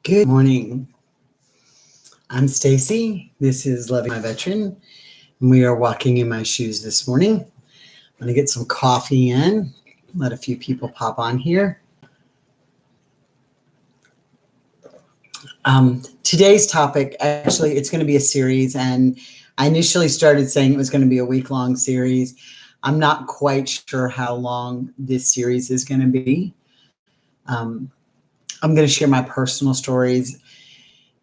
Good morning. I'm Stacy. This is Loving My Veteran, and we are walking in my shoes this morning. I'm going to get some coffee in, let a few people pop on here. Today's topic, actually, it's going to be a series, and I initially started saying it was going to be a week-long series. I'm not quite sure how long this series is going to be. I'm going to share my personal stories,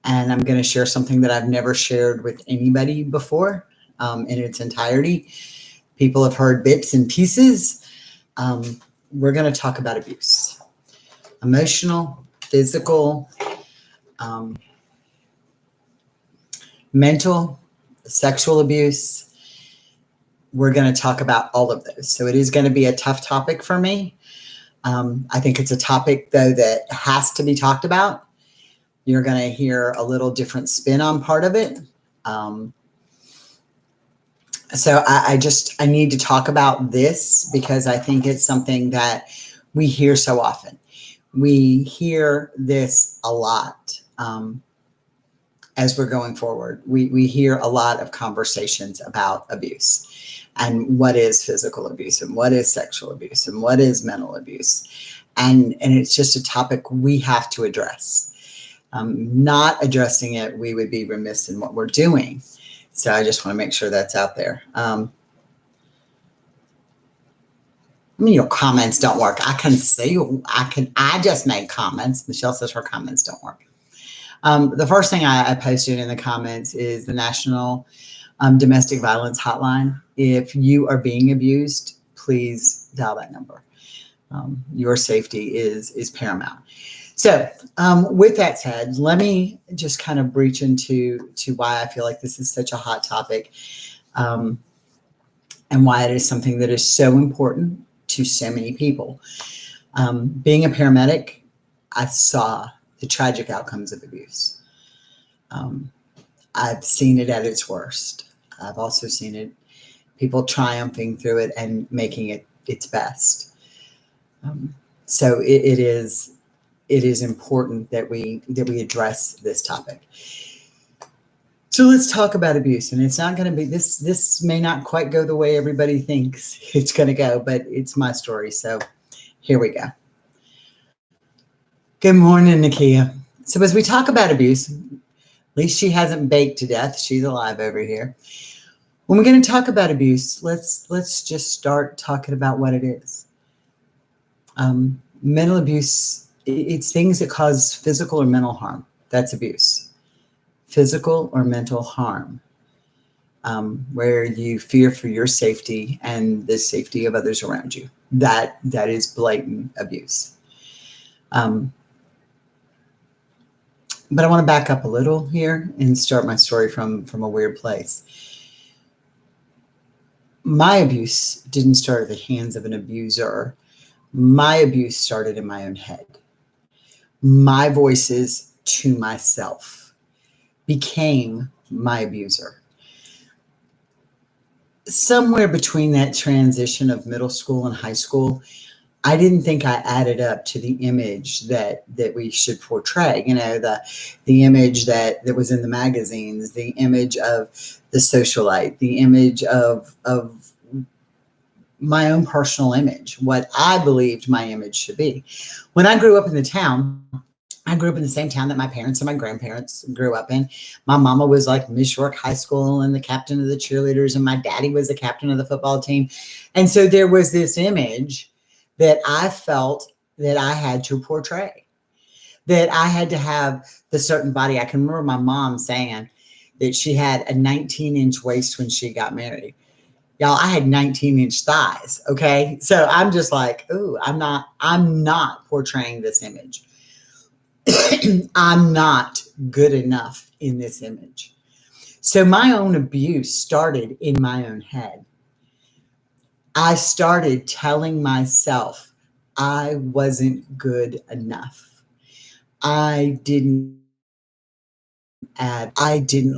and I'm going to share something that I've never shared with anybody before in its entirety. People have heard bits and pieces. We're going to talk about abuse, emotional, physical, mental, sexual abuse. We're going to talk about all of those. So it is going to be a tough topic for me. I think it's a topic, though, that has to be talked about. You're going to hear a little different spin on part of it. So I need to talk about this because I think it's something that we hear so often. We hear this a lot as we're going forward. We hear a lot of conversations about abuse and what is physical abuse and what is sexual abuse and what is mental abuse. And it's just a topic we have to address. Not addressing it, we would be remiss in what we're doing. So I just want to make sure that's out there. Your comments don't work. I can see, I just made comments. Michelle says her comments don't work. The first thing I posted in the comments is the National Domestic Violence Hotline. If you are being abused, please dial that number. Your safety is paramount. So with that said, let me just kind of breach into why I feel like this is such a hot topic and why it is something that is so important to so many people. Being a paramedic, I saw the tragic outcomes of abuse. I've seen it at its worst. I've also seen it, people triumphing through it and making it its best. So it is important that we address this topic. So let's talk about abuse. And it's not going to be, this may not quite go the way everybody thinks it's going to go, but it's my story. So here we go. Good morning, Nakia. So as we talk about abuse, at least she hasn't baked to death. She's alive over here. When we're going to talk about abuse, let's just start talking about what it is. Mental abuse, it's things that cause physical or mental harm. That's abuse. Physical or mental harm, where you fear for your safety and the safety of others around you. That is blatant abuse. But I want to back up a little here and start my story from a weird place. My abuse didn't start at the hands of an abuser. My abuse started in my own head. My voices to myself became my abuser. Somewhere between that transition of middle school and high school, I didn't think I added up to the image that we should portray. The image that was in the magazines, the image of the socialite, the image of my own personal image, what I believed my image should be. When I grew up in the town, I grew up in the same town that my parents and my grandparents grew up in. My mama was like Miss York High School and the captain of the cheerleaders, and my daddy was the captain of the football team. And so there was this image that I felt that I had to portray, that I had to have the certain body. I can remember my mom saying that she had a 19-inch waist when she got married. Y'all, I had 19-inch thighs, okay? So I'm just like, ooh, I'm not portraying this image. I'm not good enough in this image. So my own abuse started in my own head. I started telling myself I wasn't good enough. I didn't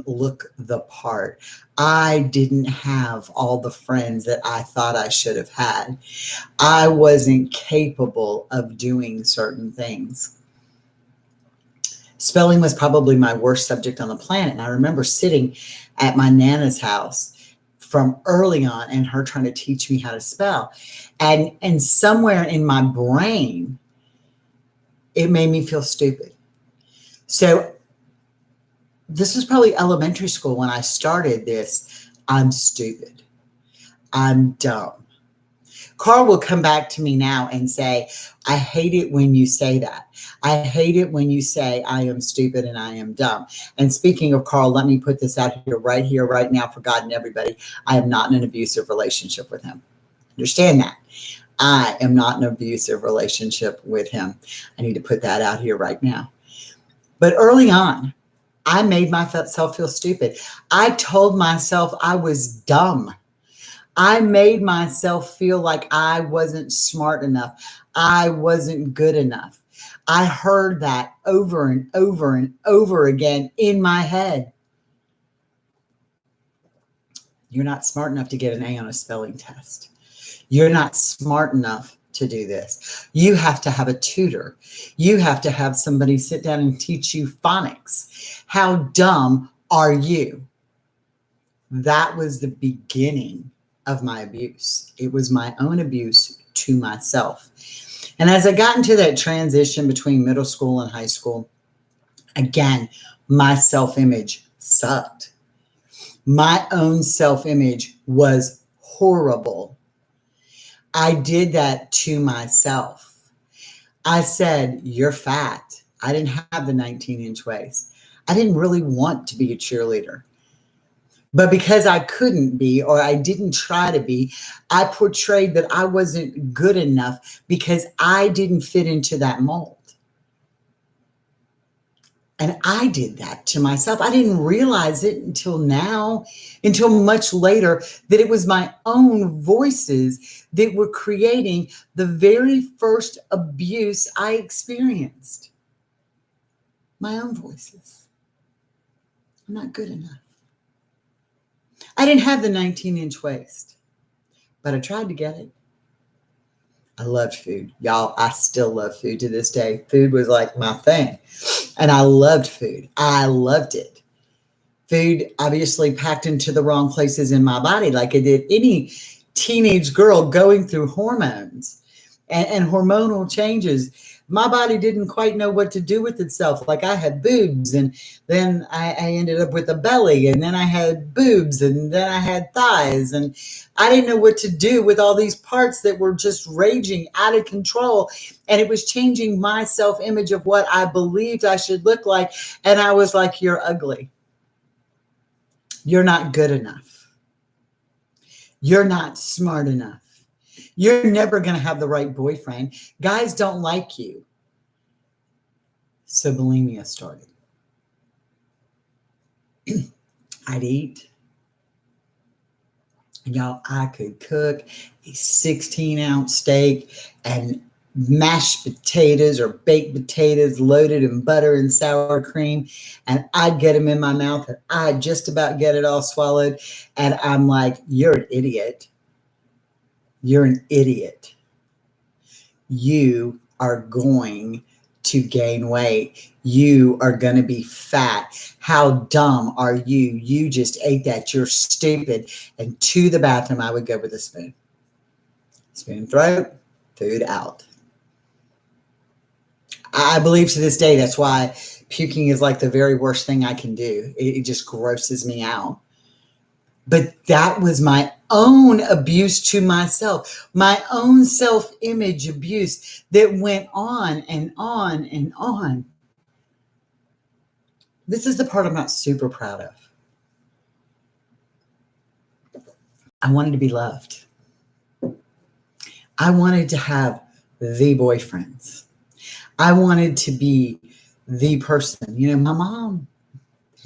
look the part. I didn't have all the friends that I thought I should have had. I wasn't capable of doing certain things. Spelling was probably my worst subject on the planet. And I remember sitting at my Nana's house from early on and her trying to teach me how to spell. And somewhere in my brain, it made me feel stupid. So this was probably elementary school when I started this. I'm stupid. I'm dumb. Carl will come back to me now and say, I hate it when you say that. I hate it when you say I am stupid and I am dumb. And speaking of Carl, let me put this out here, right now for God and everybody. I am not in an abusive relationship with him. Understand that. I am not in an abusive relationship with him. I need to put that out here right now. But early on, I made myself feel stupid. I told myself I was dumb. I made myself feel like I wasn't smart enough. I wasn't good enough. I heard that over and over and over again in my head. You're not smart enough to get an A on a spelling test. You're not smart enough to do this. You have to have a tutor. You have to have somebody sit down and teach you phonics. How dumb are you? That was the beginning of my abuse. It was my own abuse to myself. And as I got into that transition between middle school and high school, again, my self-image sucked. My own self-image was horrible. I did that to myself. I said, you're fat. I didn't have the 19-inch waist. I didn't really want to be a cheerleader. But because I couldn't be, or I didn't try to be, I portrayed that I wasn't good enough because I didn't fit into that mold. And I did that to myself. I didn't realize it until now, until much later, that it was my own voices that were creating the very first abuse I experienced. My own voices. I'm not good enough. I didn't have the 19-inch waist, but I tried to get it. I loved food. Y'all, I still love food to this day. Food was like my thing. And I loved food. I loved it. Food obviously packed into the wrong places in my body, like it did any teenage girl going through hormones and hormonal changes. My body didn't quite know what to do with itself. Like I had boobs, and then I ended up with a belly, and then I had boobs, and then I had thighs, and I didn't know what to do with all these parts that were just raging out of control. And it was changing my self-image of what I believed I should look like. And I was like, you're ugly. You're not good enough. You're not smart enough. You're never going to have the right boyfriend. Guys don't like you. So bulimia started. I'd eat. And y'all, I could cook a 16-ounce steak and mashed potatoes or baked potatoes loaded in butter and sour cream. And I'd get them in my mouth and I'd just about get it all swallowed. And I'm like, you're an idiot. You're an idiot. You are going to gain weight. You are going to be fat. How dumb are you? You just ate that. You're stupid. And to the bathroom, I would go with a spoon. Spoon throat, food out. I believe to this day, that's why puking is like the very worst thing I can do. It just grosses me out. But that was my own abuse to myself, my own self-image abuse that went on and on and on. This is the part I'm not super proud of. I wanted to be loved. I wanted to have the boyfriends. I wanted to be the person. You know, my mom,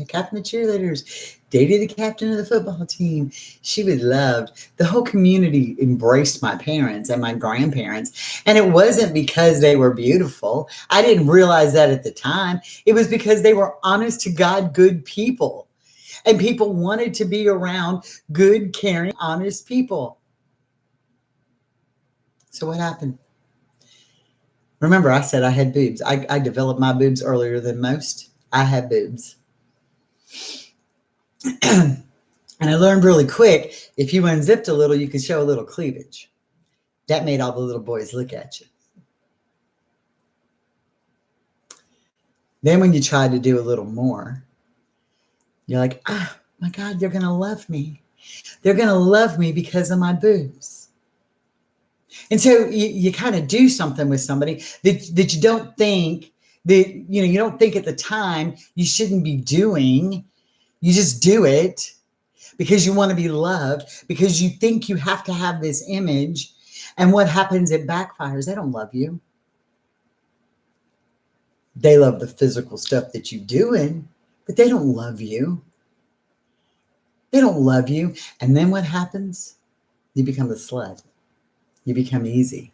captain of the cheerleaders, dated the captain of the football team. She was loved. The whole community embraced my parents and my grandparents. And it wasn't because they were beautiful. I didn't realize that at the time. It was because they were honest to God, good people. And people wanted to be around good, caring, honest people. So what happened? Remember, I said I had boobs. I developed my boobs earlier than most. I had boobs. And I learned really quick, if you unzipped a little, you could show a little cleavage. That made all the little boys look at you. Then when you try to do a little more, you're like, ah, my God, they're going to love me. They're going to love me because of my boobs. And so you kind of do something with somebody that you don't think that, you don't think at the time you shouldn't be doing. You just do it because you want to be loved, because you think you have to have this image. And what happens? It backfires. They don't love you. They love the physical stuff that you're doing, but they don't love you. They don't love you. And then what happens? You become the slut. You become easy.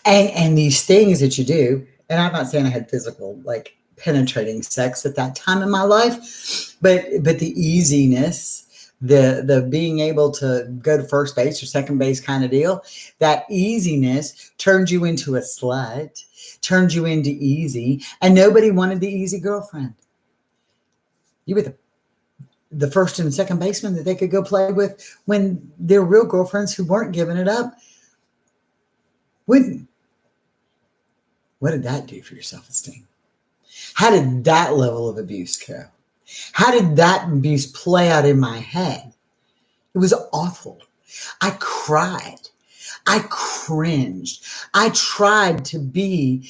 And these things that you do, and I'm not saying I had physical, like penetrating sex at that time in my life, but the easiness, the being able to go to first base or second base kind of deal, that easiness turned you into a slut, turned you into easy, and nobody wanted the easy girlfriend. You were the first and second baseman that they could go play with when their real girlfriends who weren't giving it up wouldn't. What did that do for your self-esteem? How did that level of abuse go? How did that abuse play out in my head? It was awful. I cried. I cringed. I tried to be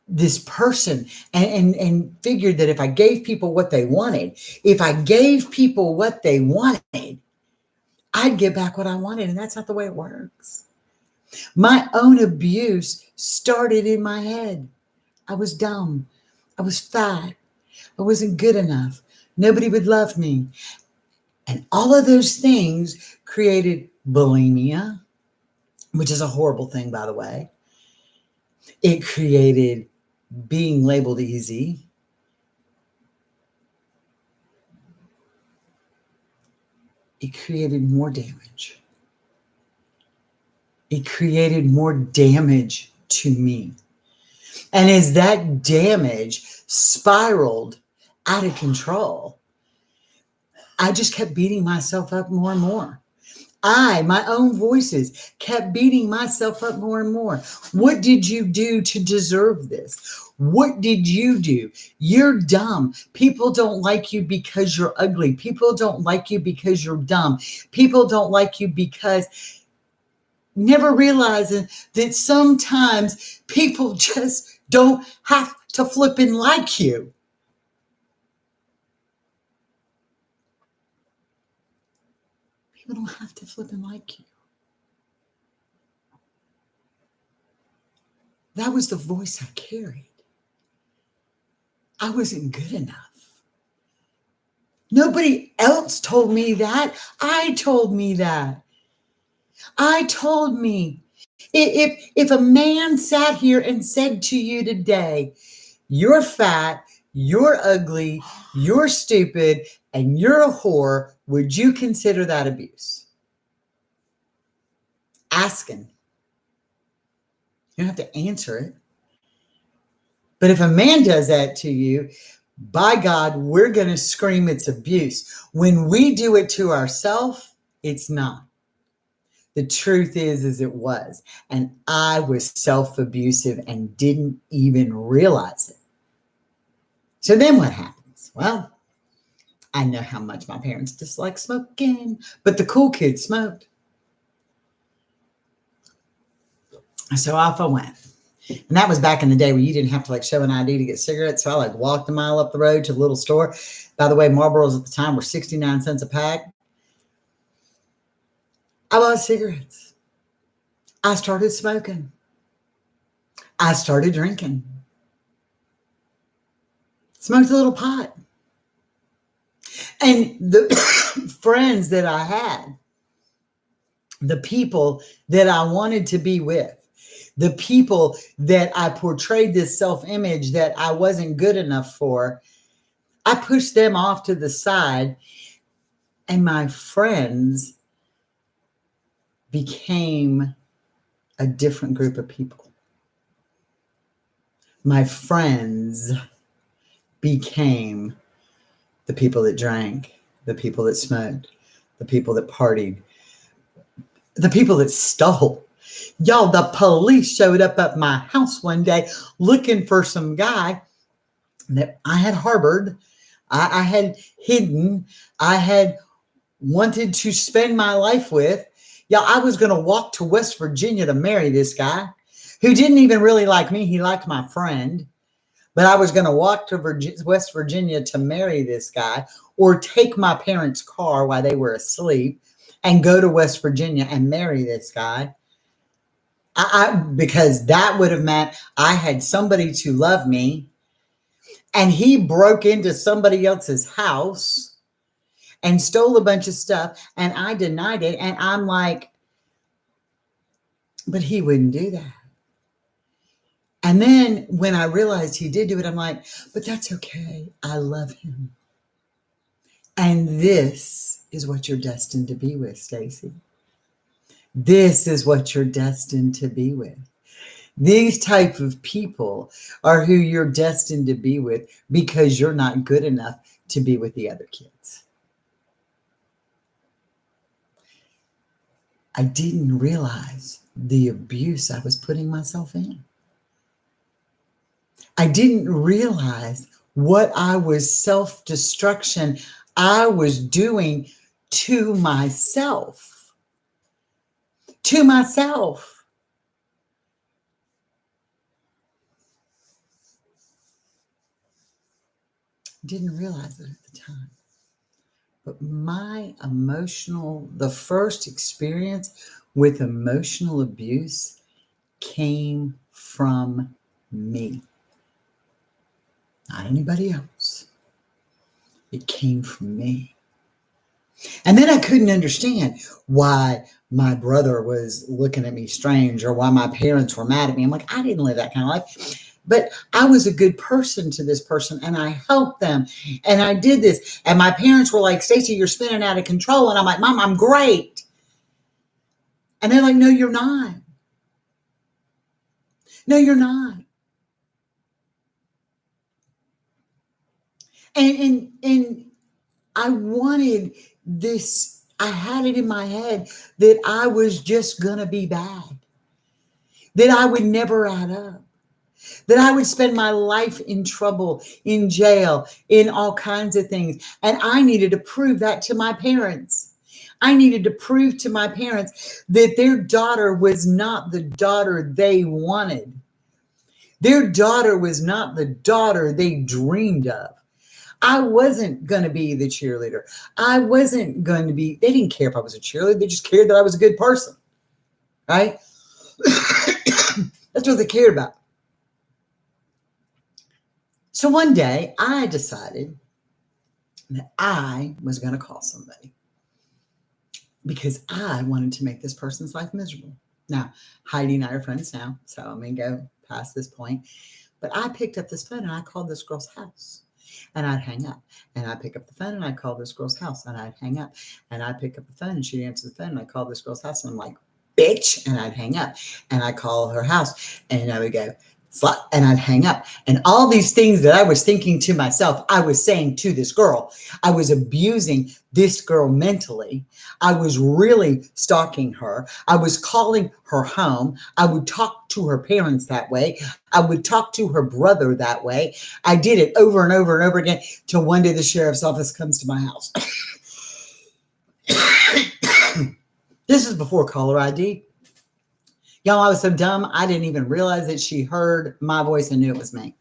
this person and figured that if I gave people what they wanted, I'd get back what I wanted. And that's not the way it works. My own abuse started in my head. I was dumb. I was fat. I wasn't good enough. Nobody would love me. And all of those things created bulimia, which is a horrible thing, by the way. It created being labeled easy. It created more damage. It created more damage to me. And as that damage spiraled out of control, I just kept beating myself up more and more. My own voices, kept beating myself up more and more. What did you do to deserve this? What did you do? You're dumb. People don't like you because you're ugly. People don't like you because you're dumb. People don't like you because never realizing that sometimes people just don't have to flip and like you. People don't have to flip and like you. That was the voice I carried. I wasn't good enough. Nobody else told me that. I told me that. I told me. If a man sat here and said to you today, you're fat, you're ugly, you're stupid, and you're a whore, would you consider that abuse? Asking. You don't have to answer it. But if a man does that to you, by God, we're going to scream it's abuse. When we do it to ourselves, it's not. The truth is it was. And I was self-abusive and didn't even realize it. So then what happens? Well, I know how much my parents dislike smoking, but the cool kids smoked. So off I went. And that was back in the day where you didn't have to show an ID to get cigarettes. So I walked a mile up the road to the little store. By the way, Marlboros at the time were 69 cents a pack. I bought cigarettes. I started smoking. I started drinking. Smoked a little pot. And the friends that I had, the people that I wanted to be with, the people that I portrayed this self-image that I wasn't good enough for, I pushed them off to the side, and my friends became a different group of people. My friends became the people that drank, the people that smoked, the people that partied, the people that stole. Y'all, the police showed up at my house one day looking for some guy that I had harbored, I had hidden, I had wanted to spend my life with. Y'all, I was going to walk to West Virginia to marry this guy who didn't even really like me. He liked my friend. But I was going to walk to West Virginia to marry this guy, or take my parents' car while they were asleep and go to West Virginia and marry this guy. Because that would have meant I had somebody to love me, and he broke into somebody else's house and stole a bunch of stuff, and I denied it. And I'm like, but he wouldn't do that. And then when I realized he did do it, I'm like, but that's okay. I love him. And this is what you're destined to be with, Stacy. This is what you're destined to be with. These type of people are who you're destined to be with, because you're not good enough to be with the other kids. I didn't realize the abuse I was putting myself in. I didn't realize what I was self-destruction I was doing to myself. To myself. Didn't realize it at the time. But the first experience with emotional abuse came from me. Not anybody else. It came from me. And then I couldn't understand why my brother was looking at me strange, or why my parents were mad at me. I'm like, I didn't live that kind of life. But I was a good person to this person, and I helped them, and I did this. And my parents were like, Stacy, you're spinning out of control. And I'm like, Mom, I'm great. And they're like, no, you're not. No, you're not. And I wanted this. I had it in my head that I was just going to be bad, that I would never add up, that I would spend my life in trouble, in jail, in all kinds of things. And I needed to prove that to my parents. I needed to prove to my parents that their daughter was not the daughter they wanted. Their daughter was not the daughter they dreamed of. I wasn't going to be the cheerleader. I wasn't going to be, they didn't care if I was a cheerleader. They just cared that I was a good person, right? That's what they cared about. So one day I decided that I was going to call somebody, because I wanted to make this person's life miserable. Now, Heidi and I are friends now, so I'm going to go past this point. But I picked up this phone and I called this girl's house. And I'd hang up, and I'd pick up the phone, and I'd call this girl's house, and I'd hang up, and I'd pick up the phone, and she'd answer the phone, and I'd call this girl's house, and I'm like, bitch, and I'd hang up, and I'd call her house, and I would go, slut, and I'd hang up. And all these things that I was thinking to myself, I was saying to this girl. I was abusing this girl mentally. I was really stalking her. I was calling her home. I would talk to her parents that way. I would talk to her brother that way. I did it over and over and over again, till one day the sheriff's office comes to my house. This is before caller ID. Y'all, I was so dumb, I didn't even realize that she heard my voice and knew it was me.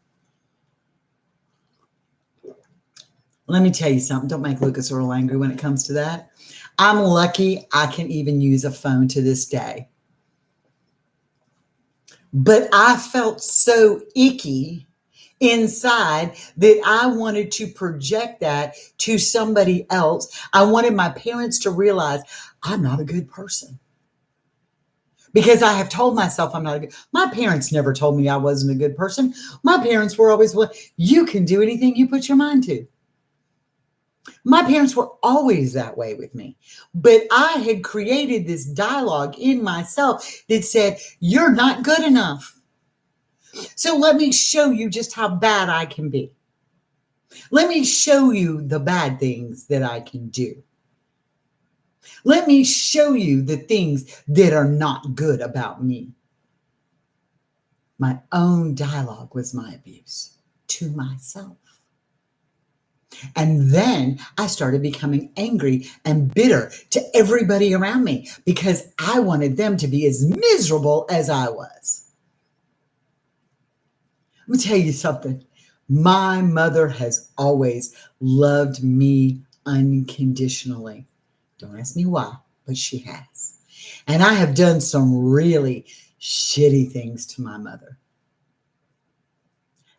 Let me tell you something. Don't make Lucas Earl angry when it comes to that. I'm lucky I can even use a phone to this day. But I felt so icky inside that I wanted to project that to somebody else. I wanted my parents to realize I'm not a good person. Because I have told myself I'm not a good. My parents never told me I wasn't a good person. My parents were always, well, you can do anything you put your mind to. My parents were always that way with me. But I had created this dialogue in myself that said, you're not good enough. So let me show you just how bad I can be. Let me show you the bad things that I can do. Let me show you the things that are not good about me. My own dialogue was my abuse to myself. And then I started becoming angry and bitter to everybody around me because I wanted them to be as miserable as I was. Let me tell you something. My mother has always loved me unconditionally. Don't ask me why, but she has. And I have done some really shitty things to my mother.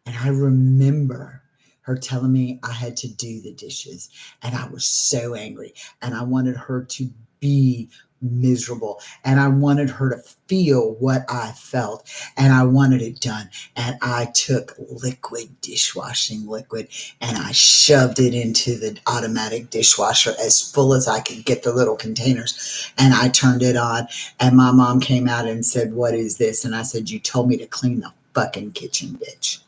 And I remember her telling me I had to do the dishes. And I was so angry. And I wanted her to be miserable. And I wanted her to feel what I felt. And I wanted it done. And I took liquid dishwashing liquid and I shoved it into the automatic dishwasher as full as I could get the little containers. And I turned it on. And my mom came out and said, "What is this?" And I said, "You told me to clean the fucking kitchen, bitch."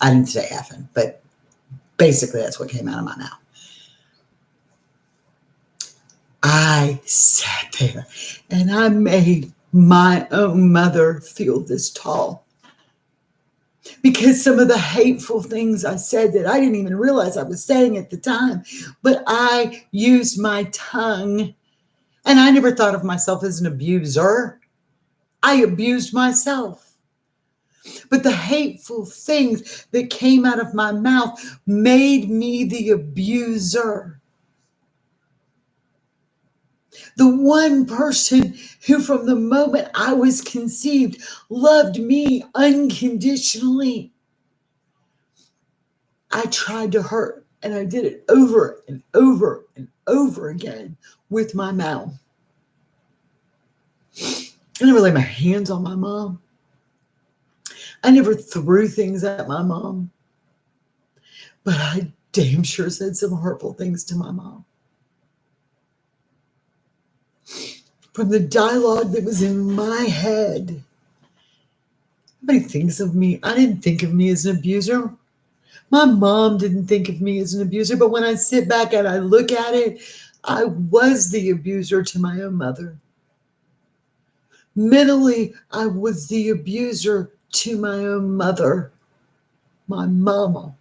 I didn't say effing, but basically that's what came out of my mouth. I sat there and I made my own mother feel this tall because some of the hateful things I said that I didn't even realize I was saying at the time, but I used my tongue and I never thought of myself as an abuser. I abused myself. But the hateful things that came out of my mouth made me the abuser. The one person who, from the moment I was conceived, loved me unconditionally. I tried to hurt, and I did it over and over and over again with my mouth. I never laid my hands on my mom. I never threw things at my mom. But I damn sure said some hurtful things to my mom. From the dialogue that was in my head. Nobody thinks of me. I didn't think of me as an abuser. My mom didn't think of me as an abuser, but when I sit back and I look at it, I was the abuser to my own mother. Mentally, I was the abuser to my own mother, my mama.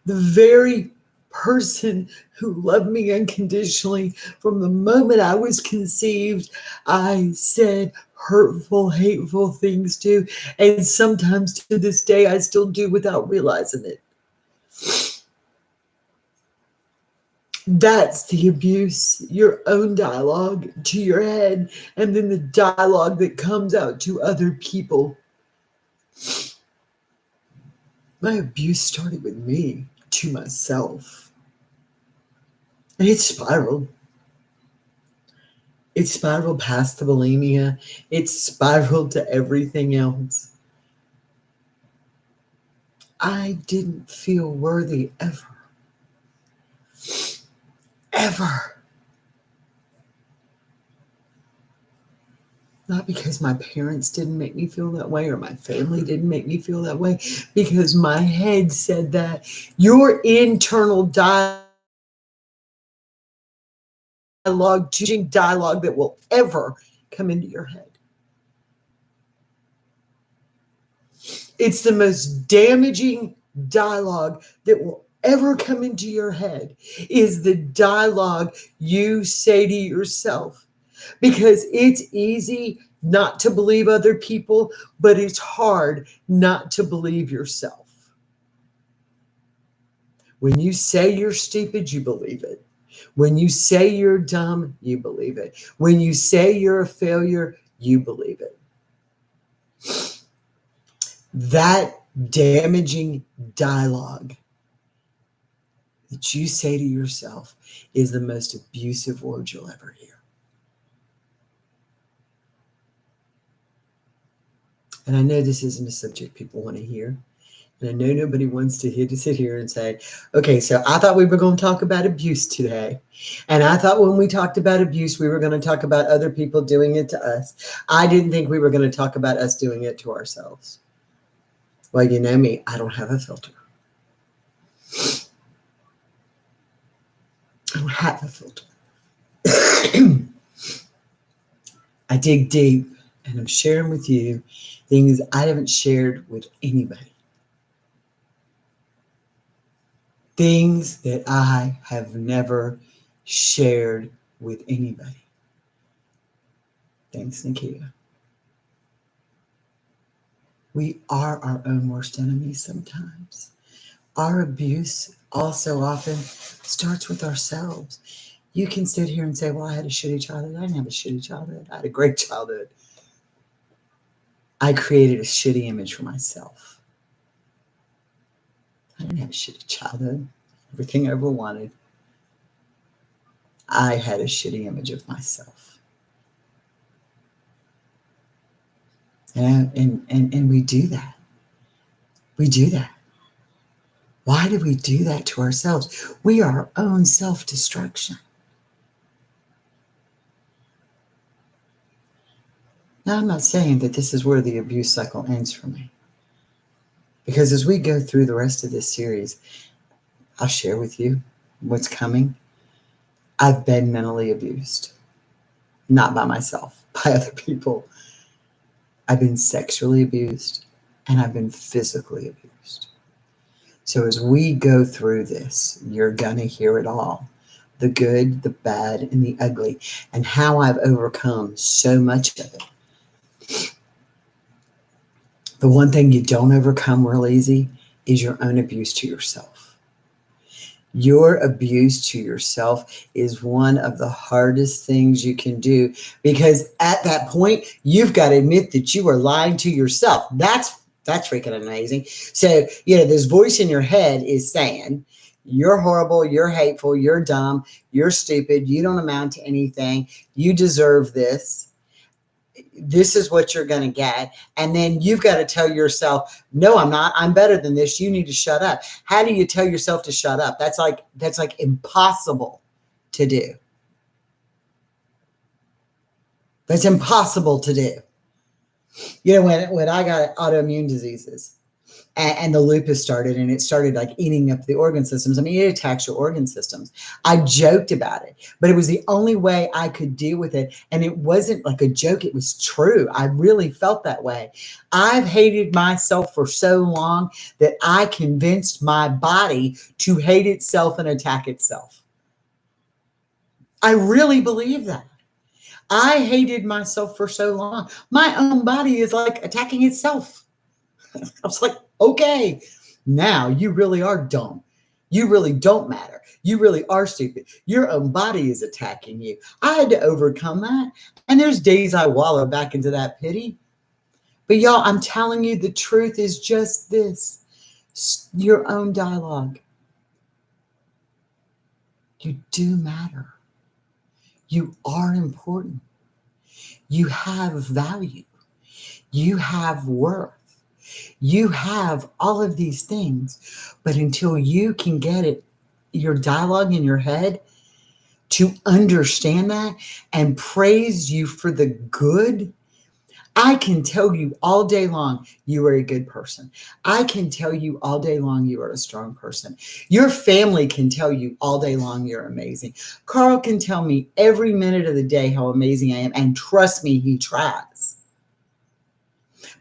The very person who loved me unconditionally from the moment I was conceived, I said hurtful, hateful things to, and sometimes to this day I still do without realizing it. That's the abuse, your own dialogue to your head, and then the dialogue that comes out to other people. My abuse started with me to myself. And it spiraled. It spiraled past the bulimia. It spiraled to everything else. I didn't feel worthy ever. Ever. Not because my parents didn't make me feel that way or my family didn't make me feel that way, because my head said that. Your internal dialogue, teaching dialogue that will ever come into your head. It's the most damaging dialogue that will ever come into your head is the dialogue you say to yourself, because it's easy not to believe other people, but it's hard not to believe yourself. When you say you're stupid, you believe it. When you say you're dumb, you believe it. When you say you're a failure, you believe it. That damaging dialogue that you say to yourself is the most abusive word you'll ever hear. And I know this isn't a subject people want to hear, And I know nobody wants to sit here and say, okay, so I thought we were going to talk about abuse today. And I thought when we talked about abuse, we were going to talk about other people doing it to us. I didn't think we were going to talk about us doing it to ourselves. Well, you know me, I don't have a filter. I don't have a filter. I dig deep, and I'm sharing with you things I haven't shared with anybody. Things that I have never shared with anybody. Thanks, Nakia. We are our own worst enemies sometimes. Our abuse also often starts with ourselves. You can sit here and say, well, I had a shitty childhood. I didn't have a shitty childhood. I had a great childhood. I created a shitty image for myself. I didn't have a shitty childhood. Everything I ever wanted. I had a shitty image of myself. And we do that. We do that. Why do we do that to ourselves? We are our own self-destruction. Now, I'm not saying that this is where the abuse cycle ends for me. Because as we go through the rest of this series, I'll share with you what's coming. I've been mentally abused. Not by myself, by other people. I've been sexually abused, and I've been physically abused. So as we go through this, you're going to hear it all. The good, the bad, and the ugly, and how I've overcome so much of it. The one thing you don't overcome real easy is your own abuse to yourself. Your abuse to yourself is one of the hardest things you can do, because at that point, you've got to admit that you are lying to yourself. That's freaking amazing. So, this voice in your head is saying, you're horrible, you're hateful, you're dumb, you're stupid, you don't amount to anything, you deserve this. This is what you're going to get. And then you've got to tell yourself, no, I'm not. I'm better than this. You need to shut up. How do you tell yourself to shut up? That's like impossible to do. That's impossible to do. When I got autoimmune diseases and the lupus started, and it started like eating up the organ systems. I mean, it attacks your organ systems. I joked about it, but it was the only way I could deal with it. And it wasn't like a joke. It was true. I really felt that way. I've hated myself for so long that I convinced my body to hate itself and attack itself. I really believe that. I hated myself for so long. My own body is like attacking itself. I was like, okay, now you really are dumb. You really don't matter. You really are stupid. Your own body is attacking you. I had to overcome that. And there's days I wallow back into that pity. But y'all, I'm telling you, the truth is just this. Your own dialogue. You do matter. You are important. You have value. You have worth. You have all of these things, but until you can get it, your dialogue in your head to understand that and praise you for the good, I can tell you all day long, you are a good person. I can tell you all day long, you are a strong person. Your family can tell you all day long, you're amazing. Carl can tell me every minute of the day how amazing I am. And trust me, he tries.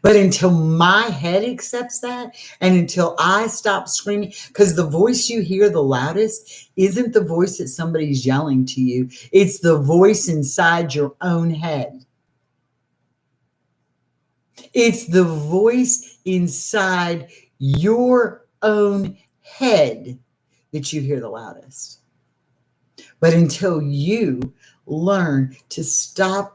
But until my head accepts that, and until I stop screaming, because the voice you hear the loudest isn't the voice that somebody's yelling to you. It's the voice inside your own head. It's the voice inside your own head that you hear the loudest. But until you learn to stop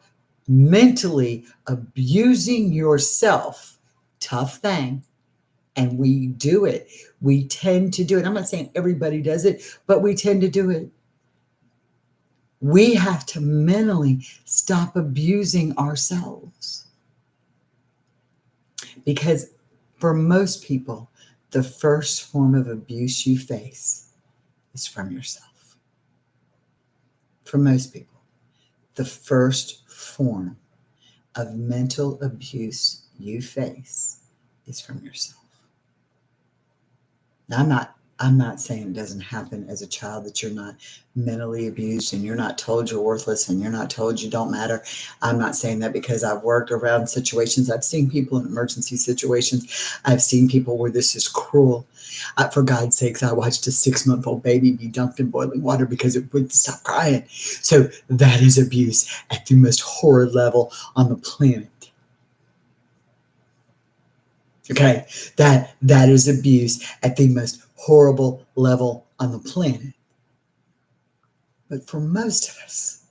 mentally abusing yourself, tough thing, and we do it. We tend to do it. I'm not saying everybody does it, but we tend to do it. We have to mentally stop abusing ourselves. Because for most people, The first form of abuse you face is from yourself. For most people, the first form of mental abuse you face is from yourself. Now, I'm not saying it doesn't happen as a child, that you're not mentally abused and you're not told you're worthless and you're not told you don't matter. I'm not saying that, because I've worked around situations. I've seen people in emergency situations. I've seen people where this is cruel. For God's sakes, I watched a 6-month-old baby be dunked in boiling water because it wouldn't stop crying. So that is abuse at the most horrid level on the planet. Okay, that is abuse at the most horrible level on the planet. But for most of us,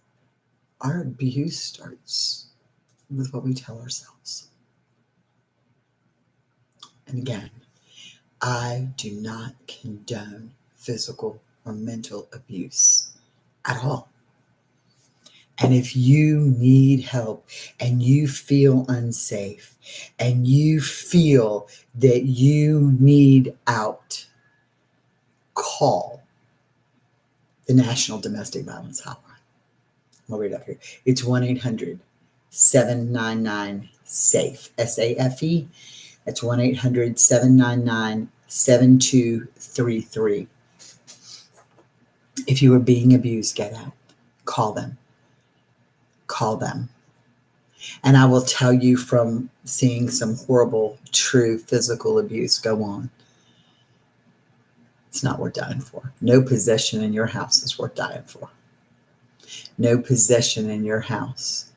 our abuse starts with what we tell ourselves. And again, I do not condone physical or mental abuse at all. And if you need help and you feel unsafe and you feel that you need out, call the National Domestic Violence Hotline. I'll read it up here. It's 1-800-799-SAFE, SAFE. That's 1-800-799-7233. If you are being abused, get out. Call them. Call them. And I will tell you from seeing some horrible, true physical abuse go on, it's not worth dying for. No possession in your house is worth dying for. No possession in your house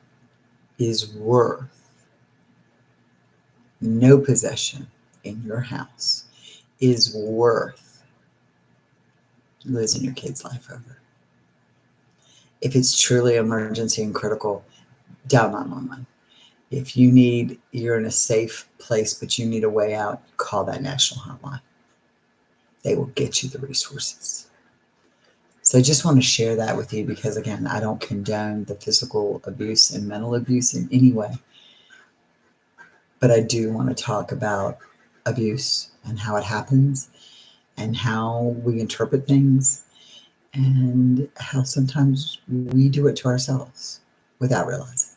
is worth, no possession in your house is worth losing your kid's life over. If it's truly emergency and critical, dial 911. If you're in a safe place, but you need a way out, call that national hotline. They will get you the resources. So I just want to share that with you, because again, I don't condone the physical abuse and mental abuse in any way. But I do want to talk about abuse and how it happens and how we interpret things and how sometimes we do it to ourselves without realizing.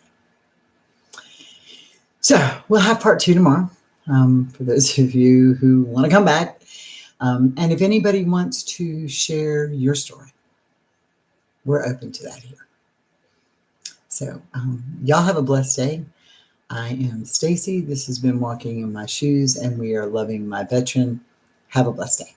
So we'll have part 2 tomorrow, for those of you who want to come back. And if anybody wants to share your story, we're open to that here. So y'all have a blessed day. I am Stacy. This has been Walking in My Shoes, and we are loving my veteran. Have a blessed day.